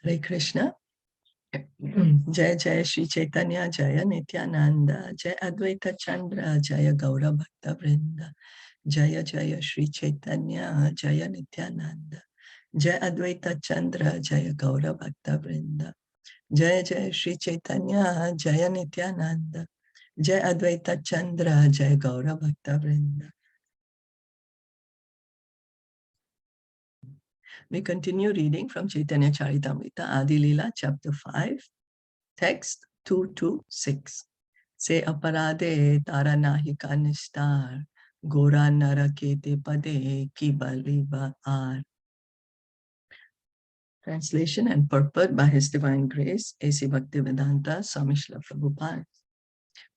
Hare Krishna. Jaya Jaya Shri Chaitanya Jaya Nityananda Jaya Advaita Chandra Jaya Gaura Bhakta Vrinda Jaya Jaya Shri Chaitanya Jaya Nityananda Jaya Advaita Chandra Jaya Gaura Bhakta Vrinda Jaya Jaya Shri Chaitanya Jaya Nityananda Jaya Advaita Chandra Jaya Gaura Bhakta Vrinda. We continue reading from Caitanya Caritamrita, Adi-Lila, chapter 5, text 226. Se aparade tara nahi ka nistar, gora narakete pade ki baliba ar. Translation and purport by His Divine Grace, A.C. Bhaktivedanta Swami Srila Prabhupada.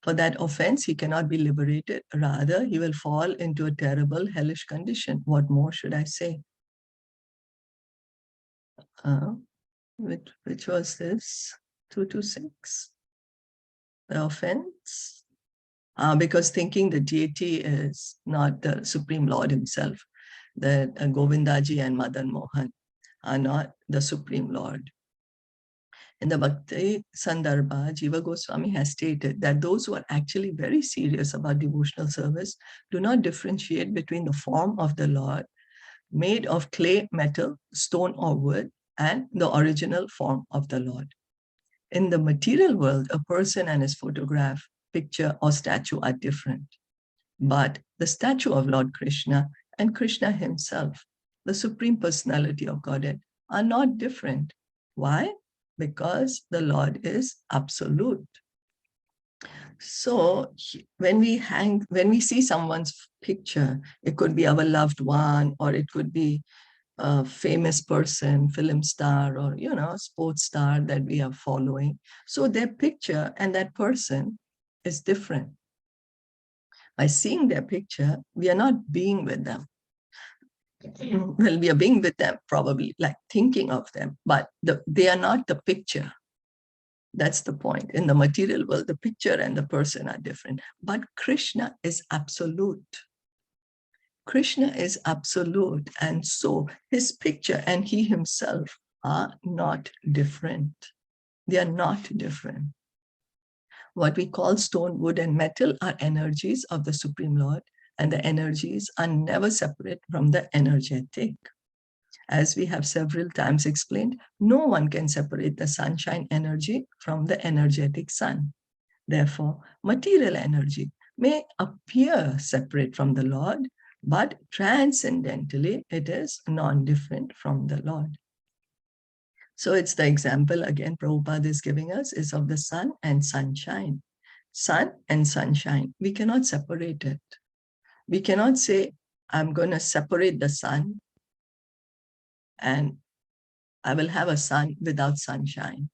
For that offense, he cannot be liberated. Rather, he will fall into a terrible hellish condition. What more should I say? Which was this? 226. The offense? Because thinking the deity is not the Supreme Lord himself, that Govindaji and Madan Mohan are not the Supreme Lord. In the Bhakti Sandarbha, Jiva Goswami has stated that those who are actually very serious about devotional service do not differentiate between the form of the Lord made of clay, metal, stone or wood and the original form of the Lord. In the material world, a person and his photograph, picture or statue are different. But the statue of Lord Krishna and Krishna himself, the Supreme Personality of Godhead, are not different. Why? Because the Lord is absolute. So when we see someone's picture, it could be our loved one, or it could be a famous person, film star, or sports star that we are following. So their picture and that person is different. By seeing their picture, we are not being with them. Well, we are being with them, probably, like thinking of them, but they are not the picture. That's the point. In the material world, the picture and the person are different. But Krishna is absolute. Krishna is absolute. And so his picture and he himself are not different. They are not different. What we call stone, wood, and metal are energies of the Supreme Lord, and the energies are never separate from the energetic. As we have several times explained, no one can separate the sunshine energy from the energetic sun. Therefore, material energy may appear separate from the Lord, but transcendentally, it is non-different from the Lord. So it's the example, again, Prabhupada is giving us, is of the sun and sunshine. Sun and sunshine, we cannot separate it. We cannot say, I'm going to separate the sun and I will have a sun without sunshine.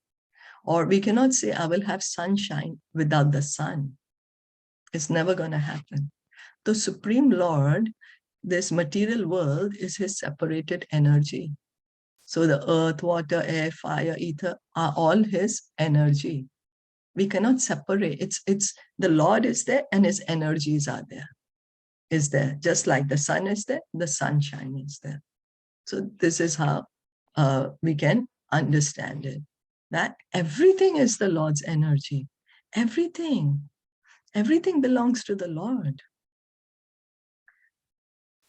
Or we cannot say, I will have sunshine without the sun. It's never going to happen. The Supreme Lord, this material world is his separated energy. So the earth, water, air, fire, ether are all his energy. We cannot separate. It's the Lord is there and his energies are there. Is there. Just like the sun is there, the sunshine is there. So this is how we can understand it. That everything is the Lord's energy. Everything. Everything belongs to the Lord.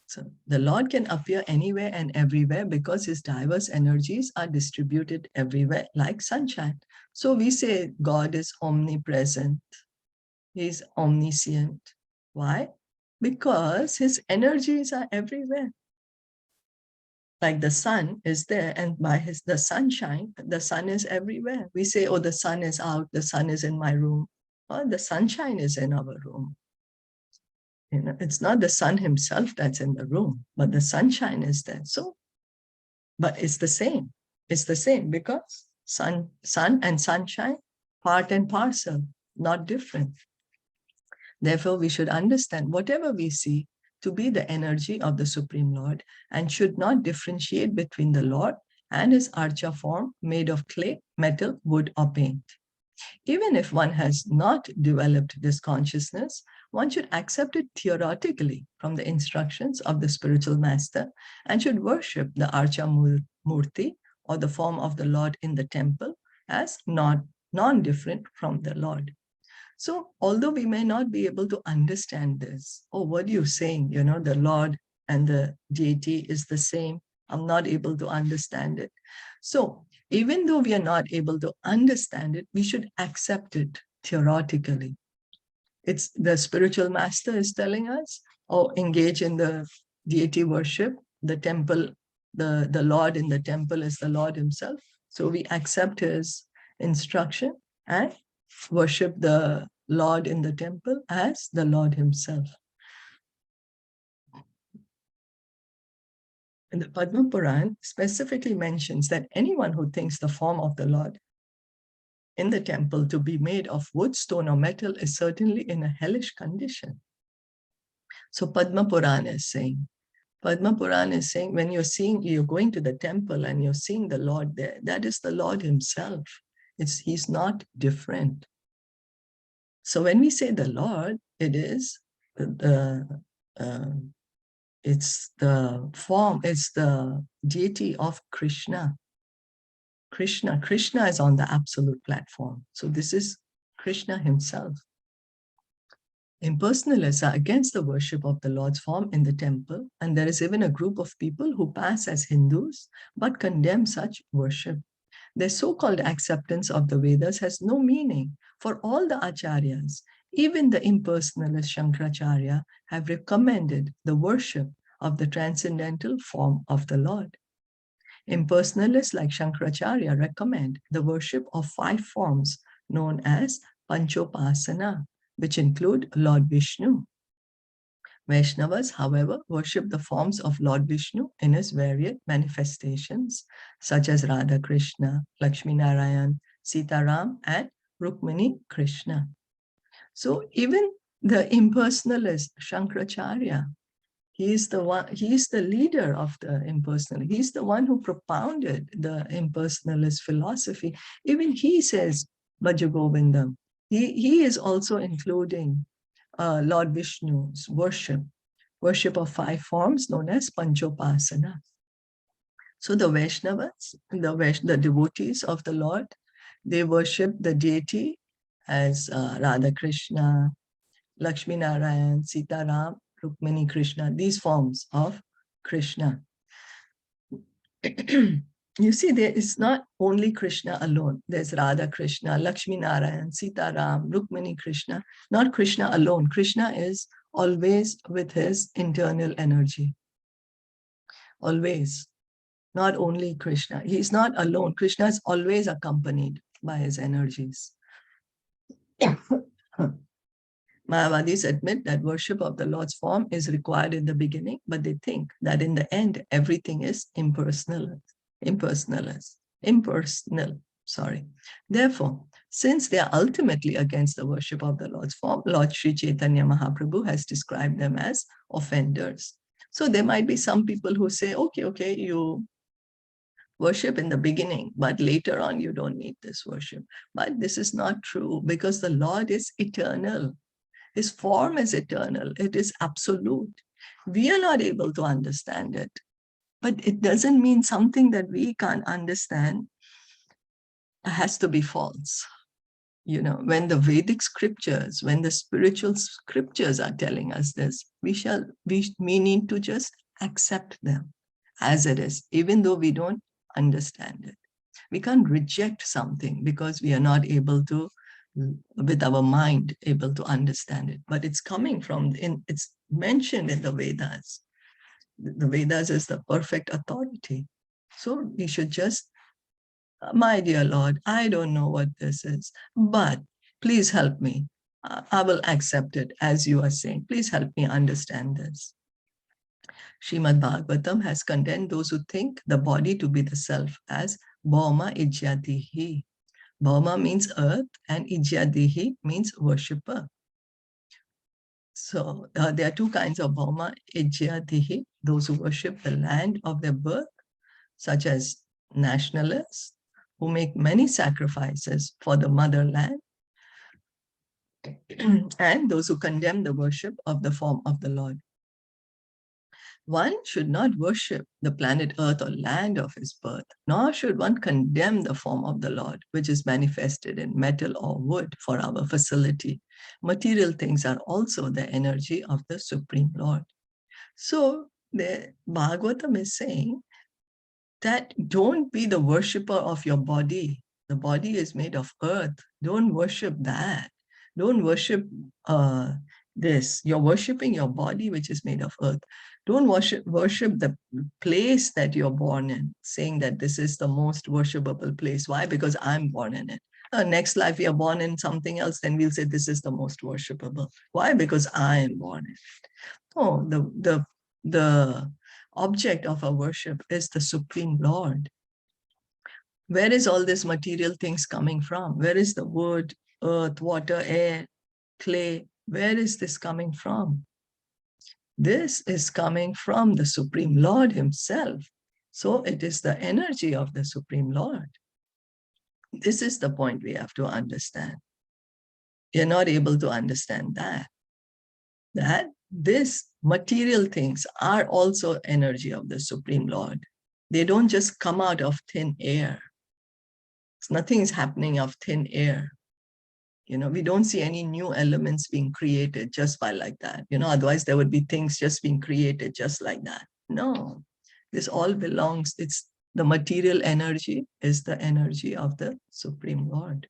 So the Lord can appear anywhere and everywhere because his diverse energies are distributed everywhere like sunshine. So we say God is omnipresent. He's omniscient. Why? Because his energies are everywhere. Like the sun is there, and by the sunshine, the sun is everywhere. We say, oh, the sun is out, the sun is in my room. Well, the sunshine is in our room. It's not the sun himself that's in the room, but the sunshine is there. So, but it's the same. It's the same because sun and sunshine, part and parcel, not different. Therefore, we should understand whatever we see to be the energy of the Supreme Lord and should not differentiate between the Lord and his archa form made of clay, metal, wood, or paint. Even if one has not developed this consciousness, one should accept it theoretically from the instructions of the spiritual master and should worship the Archa Murti or the form of the Lord in the temple as non-different from the Lord. So although we may not be able to understand this, oh, what are you saying? The Lord and the deity is the same. I'm not able to understand it. So even though we are not able to understand it, we should accept it theoretically. It's the spiritual master is telling us, or engage in the deity worship. The temple, the Lord in the temple is the Lord himself. So we accept his instruction and worship the Lord in the temple as the Lord himself. And the Padma Puran specifically mentions that anyone who thinks the form of the Lord in the temple to be made of wood, stone, or metal is certainly in a hellish condition. So Padma Puran is saying, when you're going to the temple and you're seeing the Lord there, that is the Lord himself. He's not different. So when we say the Lord, it's the form, it's the deity of Krishna. Krishna is on the absolute platform. So this is Krishna himself. Impersonalists are against the worship of the Lord's form in the temple, and there is even a group of people who pass as Hindus but condemn such worship. Their so-called acceptance of the Vedas has no meaning for all the acharyas. Even the impersonalist Shankaracharya have recommended the worship of the transcendental form of the Lord. Impersonalists like Shankaracharya recommend the worship of 5 forms known as Panchopasana, which include Lord Vishnu. Vaishnavas, however, worship the forms of Lord Vishnu in his varied manifestations, such as Radha Krishna, Lakshmi Narayan, Sitaram, and Rukmini Krishna. So even the impersonalist Shankaracharya, he is the leader of the impersonal. He's the one who propounded the impersonalist philosophy. Even he says Bhajagovindam. He is also including Lord Vishnu's worship of 5 forms known as Panchopasana. So the Vaishnavas, the devotees of the Lord, they worship the deity as Radha Krishna, Lakshmi Narayan, Sitaram, Rukmini Krishna, these forms of Krishna. You see, there is not only Krishna alone. There's Radha Krishna, Lakshmi Narayan, Sitaram, Rukmini Krishna. Not Krishna alone. Krishna is always with his internal energy. Always. Not only Krishna. He's not alone. Krishna is always accompanied by his energies. Mayavadis admit that worship of the Lord's form is required in the beginning, but they think that in the end, everything is impersonal. Therefore, since they are ultimately against the worship of the Lord's form, Lord Sri Chaitanya Mahaprabhu has described them as offenders. So there might be some people who say, okay, you worship in the beginning, but later on you don't need this worship. But this is not true, because the Lord is eternal. His form is eternal. It is absolute. We are not able to understand it. But it doesn't mean something that we can't understand has to be false. When the Vedic scriptures, when the spiritual scriptures are telling us this, we need to just accept them as it is, even though we don't understand it. We can't reject something because we are not able to, with our mind, able to understand it. But it's coming from, it's mentioned in the Vedas. The Vedas is the perfect authority. So we should just, my dear Lord, I don't know what this is, but please help me. I will accept it as you are saying. Please help me understand this. Srimad Bhagavatam has condemned those who think the body to be the self as Bhauma Ijyatihi. Bhauma means earth and Ijyatihi means worshipper. So there are 2 kinds of Bhauma Ijyatihi, those who worship the land of their birth, such as nationalists who make many sacrifices for the motherland, and those who condemn the worship of the form of the Lord. One should not worship the planet Earth or land of his birth, nor should one condemn the form of the Lord, which is manifested in metal or wood for our facility. Material things are also the energy of the Supreme Lord. So the Bhagavatam is saying that don't be the worshipper of your body. The body is made of earth. Don't worship that. Don't worship this. You're worshiping your body, which is made of earth. Don't worship the place that you're born in, saying that this is the most worshipable place. Why? Because I'm born in it. Next life, we are born in something else, then we'll say this is the most worshipable. Why? Because I am born in it. Oh, the object of our worship is the Supreme Lord. Where is all this material things coming from? Where is the wood, earth, water, air, clay? Where is this coming from? This is coming from the Supreme Lord himself. So it is the energy of the Supreme Lord. This is the point we have to understand. We are not able to understand that these material things are also energy of the Supreme Lord. They don't just come out of thin air. Nothing is happening of thin air. We don't see any new elements being created just by like that. Otherwise there would be things just being created just like that. No, this all belongs, it's the material energy is the energy of the Supreme Lord.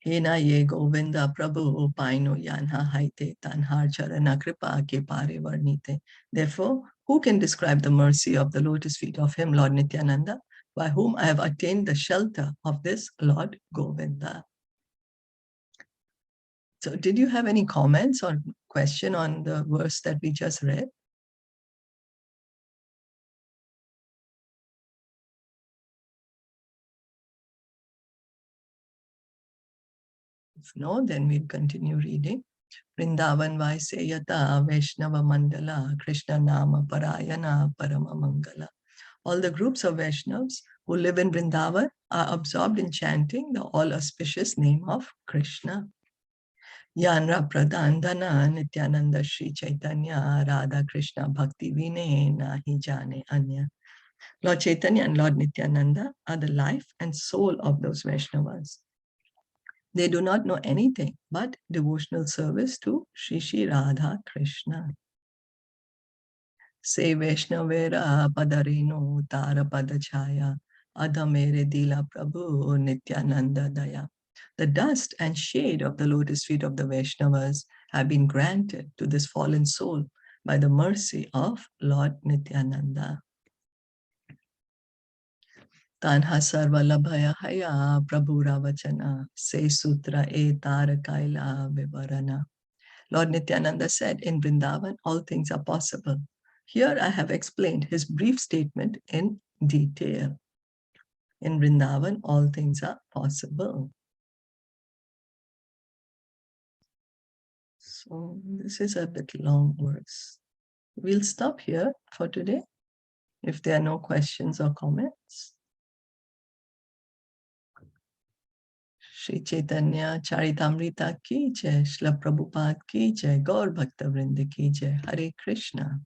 Hena ye Govinda Prabhu Paino Yanha Haite Tanhar Charana Kripa Ke Pare Varnite. Therefore, who can describe the mercy of the lotus feet of him, Lord Nityananda, by whom I have attained the shelter of this Lord Govinda? So did you have any comments or question on the verse that we just read? If no, then we'll continue reading. Vrindavan Vaiseyata Vaishnava Mandala Krishna Nama Parayana Parama Mangala. All the groups of Vaishnavas who live in Vrindavan are absorbed in chanting the all-auspicious name of Krishna. Yanra Pradandana Nityananda Shri Chaitanya Radha Krishna Bhakti Vine Nahi Jane Anya. Lord Chaitanya and Lord Nityananda are the life and soul of those Vaishnavas. They do not know anything but devotional service to Shri Shri Radha Krishna. Se Vaishnavera Padarino Tara Padachaya Adhamere Dila Prabhu Nityananda Daya. The dust and shade of the lotus feet of the Vaishnavas have been granted to this fallen soul by the mercy of Lord Nityananda. Tanha Sarvalabhaya Haya Prabhu Ravachana Se Sutra E Tarakaila Vivarana. Lord Nityananda said, in Vrindavan, all things are possible. Here I have explained his brief statement in detail. In Vrindavan, all things are possible. So this is a bit long verse. We'll stop here for today if there are no questions or comments. Shri Caitanya Caritamrita ki jai, Shila Prabhupada ki jai, Gaur Bhakta Vrinda ki jai, Hare Krishna.